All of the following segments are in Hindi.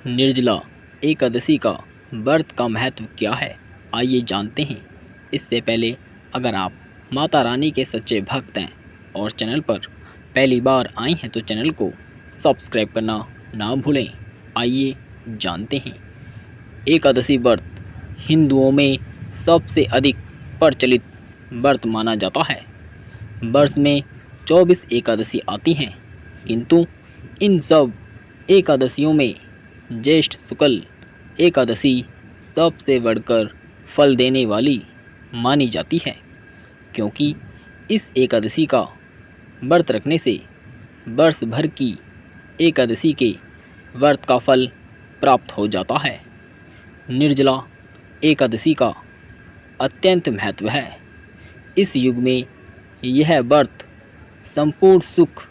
निर्जला एकादशी का व्रत का महत्व क्या है, आइए जानते हैं। इससे पहले अगर आप माता रानी के सच्चे भक्त हैं और चैनल पर पहली बार आए हैं तो चैनल को सब्सक्राइब करना ना भूलें। आइए जानते हैं। एकादशी व्रत हिंदुओं में सबसे अधिक प्रचलित व्रत माना जाता है। वर्ष में 24 एकादशी आती हैं, किंतु इन सब एकादशियों में ज्येष्ठ शुक्ल एकादशी सबसे बढ़कर फल देने वाली मानी जाती है, क्योंकि इस एकादशी का व्रत रखने से वर्ष भर की एकादशी के व्रत का फल प्राप्त हो जाता है। निर्जला एकादशी का अत्यंत महत्व है। इस युग में यह व्रत संपूर्ण सुख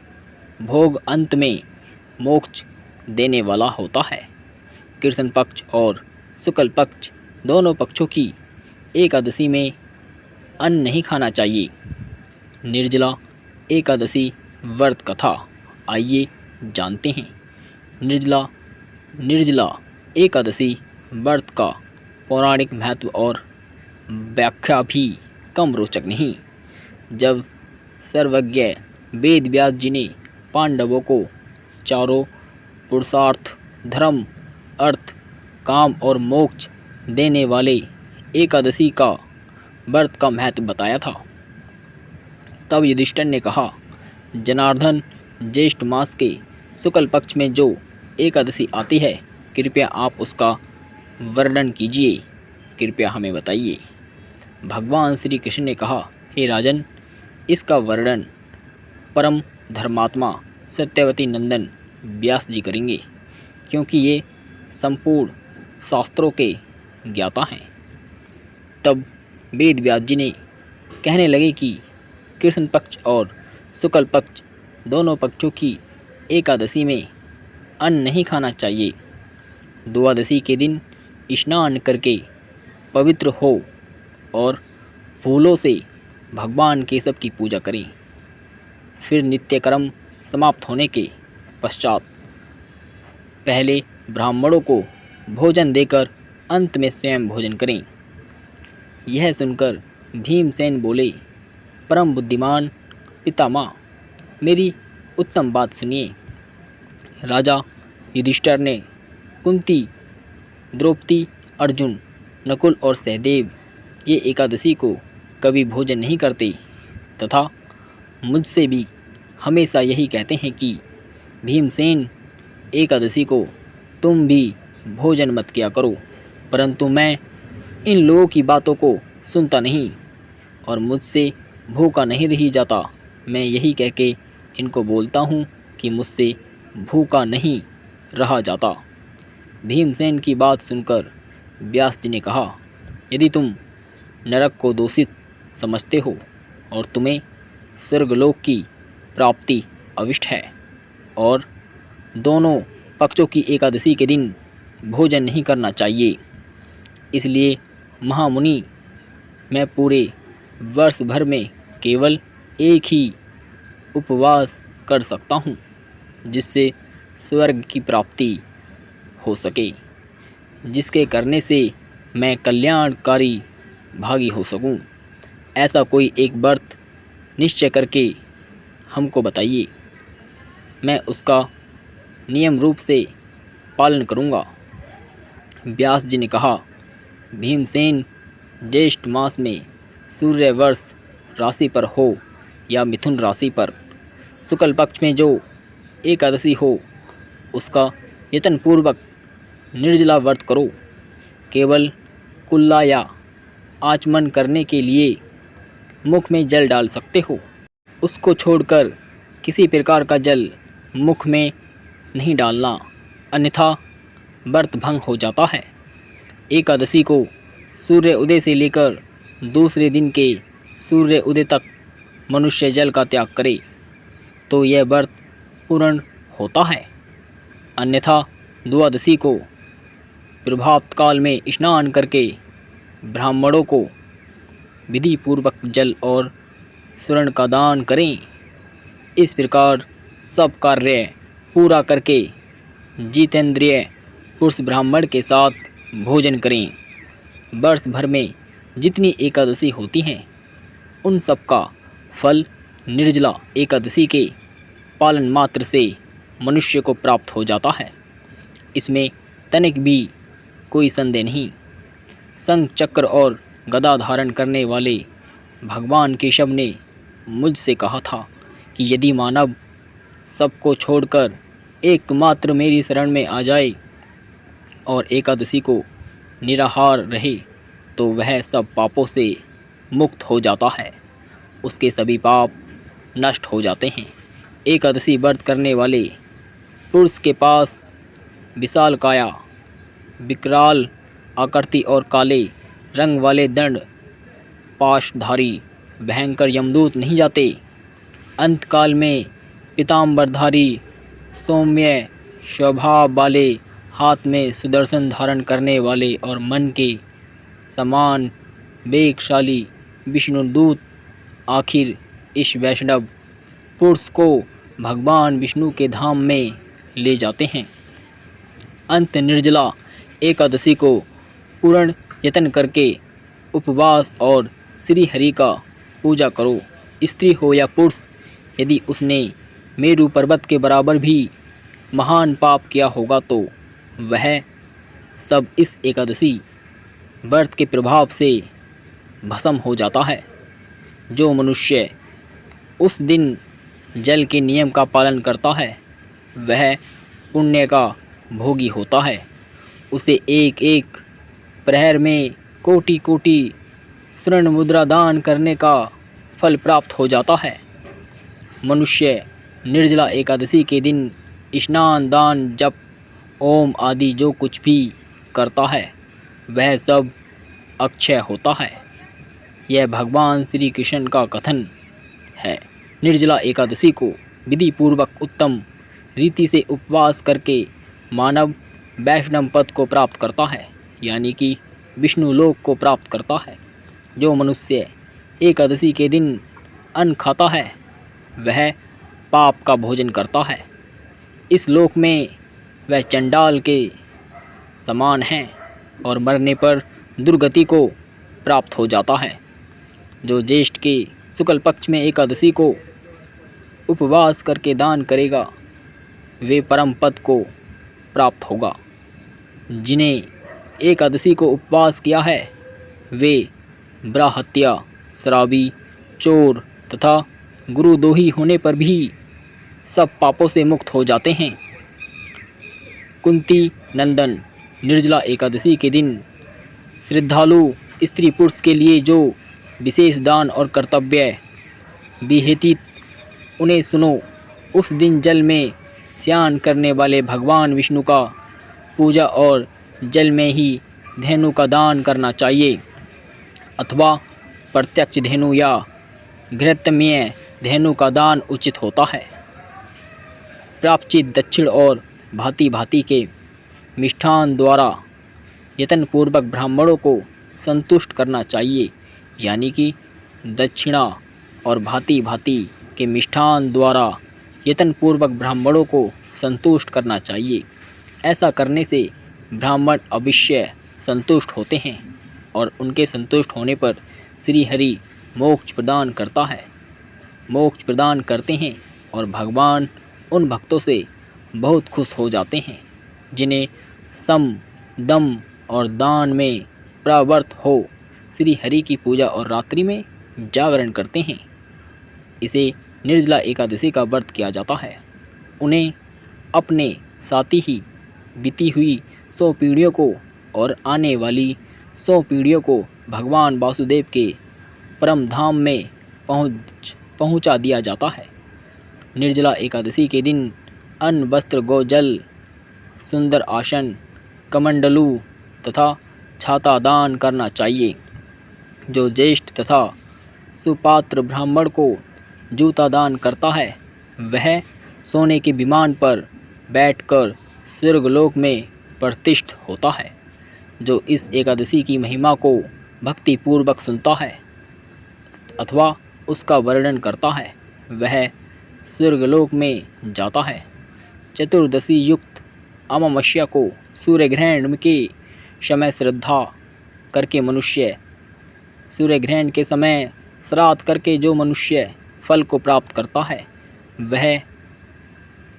भोग अंत में मोक्ष देने वाला होता है। कृष्ण पक्ष और शुक्ल पक्ष दोनों पक्षों की एकादशी में अन्न नहीं खाना चाहिए। निर्जला एकादशी व्रत कथा आइए जानते हैं। निर्जला एकादशी व्रत का पौराणिक महत्व और व्याख्या भी कम रोचक नहीं। जब सर्वज्ञ वेद व्यास जी ने पांडवों को चारों पुरुषार्थ धर्म अर्थ काम और मोक्ष देने वाले एकादशी का व्रत का महत्व बताया था, तब युधिष्ठिर ने कहा, जनार्दन, ज्येष्ठ मास के शुक्ल पक्ष में जो एकादशी आती है, कृपया आप उसका वर्णन कीजिए, कृपया हमें बताइए। भगवान श्री कृष्ण ने कहा, हे राजन, इसका वर्णन परम धर्मात्मा सत्यवती नंदन व्यास जी करेंगे, क्योंकि ये संपूर्ण शास्त्रों के ज्ञाता हैं। तब वेद व्यास जी ने कहने लगे कि कृष्ण पक्ष और शुक्ल पक्ष दोनों पक्षों की एकादशी में अन्न नहीं खाना चाहिए। द्वादशी के दिन स्नान करके पवित्र हो और फूलों से भगवान केशव की पूजा करें। फिर नित्य कर्म समाप्त होने के पश्चात पहले ब्राह्मणों को भोजन देकर अंत में स्वयं भोजन करें। यह सुनकर भीमसेन बोले, परम बुद्धिमान पितामह, मेरी उत्तम बात सुनिए। राजा युधिष्ठिर ने कुंती, द्रौपदी, अर्जुन, नकुल और सहदेव ये एकादशी को कभी भोजन नहीं करते तथा मुझसे भी हमेशा यही कहते हैं कि भीमसेन, एकादशी को तुम भी भोजन मत किया करो, परंतु मैं इन लोगों की बातों को सुनता नहीं और मुझसे भूखा नहीं रही जाता। मैं यही कह के इनको बोलता हूँ कि मुझसे भूखा नहीं रहा जाता। भीमसेन की बात सुनकर व्यास जी ने कहा, यदि तुम नरक को दूषित समझते हो और तुम्हें स्वर्गलोक की प्राप्ति अविष्ट है और दोनों पक्षों की एकादशी के दिन भोजन नहीं करना चाहिए, इसलिए महामुनि, मैं पूरे वर्ष भर में केवल एक ही उपवास कर सकता हूँ, जिससे स्वर्ग की प्राप्ति हो सके, जिसके करने से मैं कल्याणकारी भागी हो सकूं। ऐसा कोई एक व्रत निश्चय करके हमको बताइए, मैं उसका नियम रूप से पालन करूंगा। व्यास जी ने कहा, भीमसेन, ज्येष्ठ मास में सूर्य वर्ष राशि पर हो या मिथुन राशि पर शुक्ल पक्ष में जो एकादशी हो, उसका यत्नपूर्वक निर्जला व्रत करो। केवल कुल्ला या आचमन करने के लिए मुख में जल डाल सकते हो। उसको छोड़कर किसी प्रकार का जल मुख में नहीं डालना, अन्यथा व्रत भंग हो जाता है। एकादशी को सूर्य उदय से लेकर दूसरे दिन के सूर्य उदय तक मनुष्य जल का त्याग करे तो यह व्रत पूर्ण होता है। अन्यथा द्वादशी को प्रभात काल में स्नान करके ब्राह्मणों को विधि पूर्वक जल और स्वर्ण का दान करें। इस प्रकार सब कार्य पूरा करके जितेंद्रिय पुरुष ब्राह्मण के साथ भोजन करें। वर्ष भर में जितनी एकादशी होती हैं उन सब का फल निर्जला एकादशी के पालन मात्र से मनुष्य को प्राप्त हो जाता है। इसमें तनिक भी कोई संदेह नहीं। शंख चक्र और गदा धारण करने वाले भगवान केशव ने मुझसे कहा था कि यदि मानव सबको छोड़कर एकमात्र मेरी शरण में आ जाए और एकादशी को निराहार रहे तो वह सब पापों से मुक्त हो जाता है, उसके सभी पाप नष्ट हो जाते हैं। एकादशी व्रत करने वाले पुरुष के पास विशाल काया, विकराल आकृति और काले रंग वाले दंड पाशधारी भयंकर यमदूत नहीं जाते। अंतकाल में पीताम्बरधारी सौम्य स्वभाव वाले, हाथ में सुदर्शन धारण करने वाले और मन के समान वेगशाली विष्णुदूत आखिर इस वैष्णव पुरुष को भगवान विष्णु के धाम में ले जाते हैं। अंत निर्जला एकादशी को पूर्ण यत्न करके उपवास और श्री हरि का पूजा करो। स्त्री हो या पुरुष, यदि उसने मेरु पर्वत के बराबर भी महान पाप किया होगा तो वह सब इस एकादशी व्रत के प्रभाव से भस्म हो जाता है। जो मनुष्य उस दिन जल के नियम का पालन करता है वह पुण्य का भोगी होता है। उसे एक एक प्रहर में कोटि कोटि स्वर्ण मुद्रा दान करने का फल प्राप्त हो जाता है। मनुष्य निर्जला एकादशी के दिन स्नान, दान, जप, ओम आदि जो कुछ भी करता है वह सब अक्षय होता है। यह भगवान श्री कृष्ण का कथन है। निर्जला एकादशी को विधि पूर्वक उत्तम रीति से उपवास करके मानव वैष्णव पद को प्राप्त करता है, यानी कि विष्णु लोक को प्राप्त करता है। जो मनुष्य एकादशी के दिन अन्न खाता है वह पाप का भोजन करता है। इस लोक में वह चंडाल के समान है और मरने पर दुर्गति को प्राप्त हो जाता है। जो ज्येष्ठ के शुक्ल पक्ष में एकादशी को उपवास करके दान करेगा वे परम पद को प्राप्त होगा। जिन्हें एकादशी को उपवास किया है वे ब्राह्मत्या, शराबी, चोर तथा गुरुद्रोही होने पर भी सब पापों से मुक्त हो जाते हैं। कुंती नंदन निर्जला एकादशी के दिन श्रद्धालु स्त्री पुरुष के लिए जो विशेष दान और कर्तव्य विहित उन्हें सुनो। उस दिन जल में स्नान करने वाले भगवान विष्णु का पूजा और जल में ही धेनु का दान करना चाहिए, अथवा प्रत्यक्ष धेनु या घृतमय धेनु का दान उचित होता है। प्राप्त दक्षिण और भांति भांति के मिष्ठान द्वारा यत्नपूर्वक ब्राह्मणों को संतुष्ट करना चाहिए, यानी कि दक्षिणा और भांति भांति के मिष्ठान द्वारा यत्नपूर्वक ब्राह्मणों को संतुष्ट करना चाहिए। ऐसा करने से ब्राह्मण अवश्य संतुष्ट होते हैं और उनके संतुष्ट होने पर श्री हरि मोक्ष प्रदान करता है, मोक्ष प्रदान करते हैं और भगवान उन भक्तों से बहुत खुश हो जाते हैं जिन्हें सम, दम और दान में प्रवृत्त हो श्री हरि की पूजा और रात्रि में जागरण करते हैं। इसे निर्जला एकादशी का व्रत किया जाता है। उन्हें अपने साथी ही बीती हुई 100 पीढ़ियों को और आने वाली 100 पीढ़ियों को भगवान वासुदेव के परम धाम में पहुंचा दिया जाता है। निर्जला एकादशी के दिन अन्न, वस्त्र, गोजल, सुंदर आसन, कमंडलू तथा छाता दान करना चाहिए। जो ज्येष्ठ तथा सुपात्र ब्राह्मण को जूता दान करता है वह सोने के विमान पर बैठकर स्वर्गलोक में प्रतिष्ठित होता है। जो इस एकादशी की महिमा को भक्ति पूर्वक सुनता है अथवा उसका वर्णन करता है वह स्वर्गलोक में जाता है। चतुर्दशी युक्त अमावस्या को सूर्य ग्रहण के समय श्रद्धा करके मनुष्य सूर्य ग्रहण के समय श्राद्ध करके जो मनुष्य फल को प्राप्त करता है वह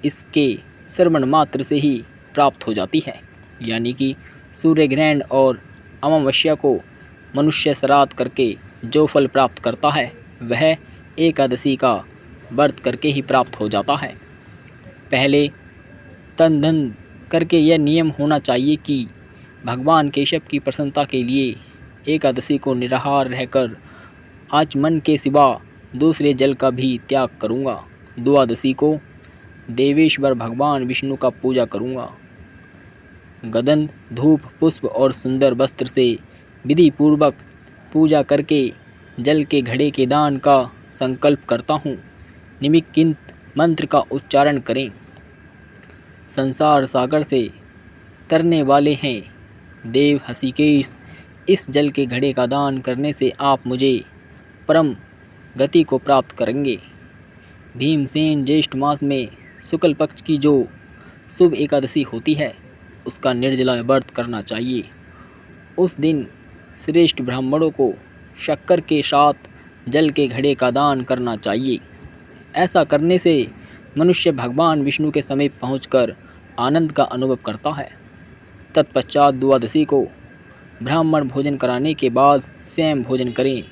इसके श्रवण मात्र से ही प्राप्त हो जाती है। यानी कि सूर्य ग्रहण और अमावस्या को मनुष्य श्राद्ध करके जो फल प्राप्त करता है वह एकादशी का व्रत करके ही प्राप्त हो जाता है। पहले तन धन करके यह नियम होना चाहिए कि भगवान केशव की प्रसन्नता के लिए एकादशी को निराहार रहकर आचमन के सिवा दूसरे जल का भी त्याग करूँगा। द्वादशी को देवेश्वर भगवान विष्णु का पूजा करूँगा। गंध धूप पुष्प और सुंदर वस्त्र से विधि पूर्वक पूजा करके जल के घड़े के दान का संकल्प करता हूँ। निम्नलिखित मंत्र का उच्चारण करें। संसार सागर से तरने वाले हैं देव हृषिकेश, इस जल के घड़े का दान करने से आप मुझे परम गति को प्राप्त करेंगे। भीमसेन ज्येष्ठ मास में शुक्ल पक्ष की जो शुभ एकादशी होती है उसका निर्जला व्रत करना चाहिए। उस दिन श्रेष्ठ ब्राह्मणों को शक्कर के साथ जल के घड़े का दान करना चाहिए। ऐसा करने से मनुष्य भगवान विष्णु के समीप पहुंचकर आनंद का अनुभव करता है। तत्पश्चात द्वादशी को ब्राह्मण भोजन कराने के बाद स्वयं भोजन करें।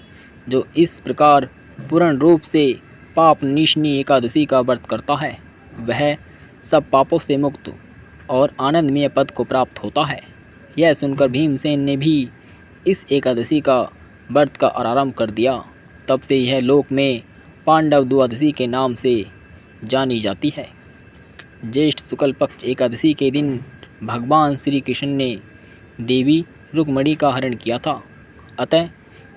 जो इस प्रकार पूर्ण रूप से पाप निशनी एकादशी का व्रत करता है वह सब पापों से मुक्त और आनंदमय पद को प्राप्त होता है। यह सुनकर भीमसेन ने भी इस एकादशी का व्रत का आरंभ कर दिया। तब से यह लोक में पांडव द्वादशी के नाम से जानी जाती है। ज्येष्ठ शुक्ल पक्ष एकादशी के दिन भगवान श्री कृष्ण ने देवी रुक्मणी का हरण किया था। अतः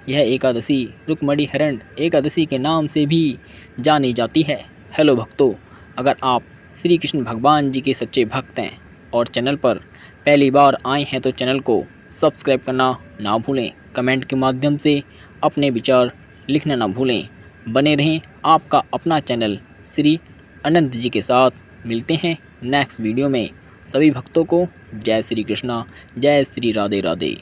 यह एकादशी रुक्मणी हरण एकादशी के नाम से भी जानी जाती है। हेलो भक्तों, अगर आप श्री कृष्ण भगवान जी के सच्चे भक्त हैं और चैनल पर पहली बार आए हैं तो चैनल को सब्सक्राइब करना ना भूलें। कमेंट के माध्यम से अपने विचार लिखना ना भूलें। बने रहें आपका अपना चैनल श्री अनंत जी के साथ। मिलते हैं नेक्स्ट वीडियो में। सभी भक्तों को जय श्री कृष्णा, जय श्री राधे राधे।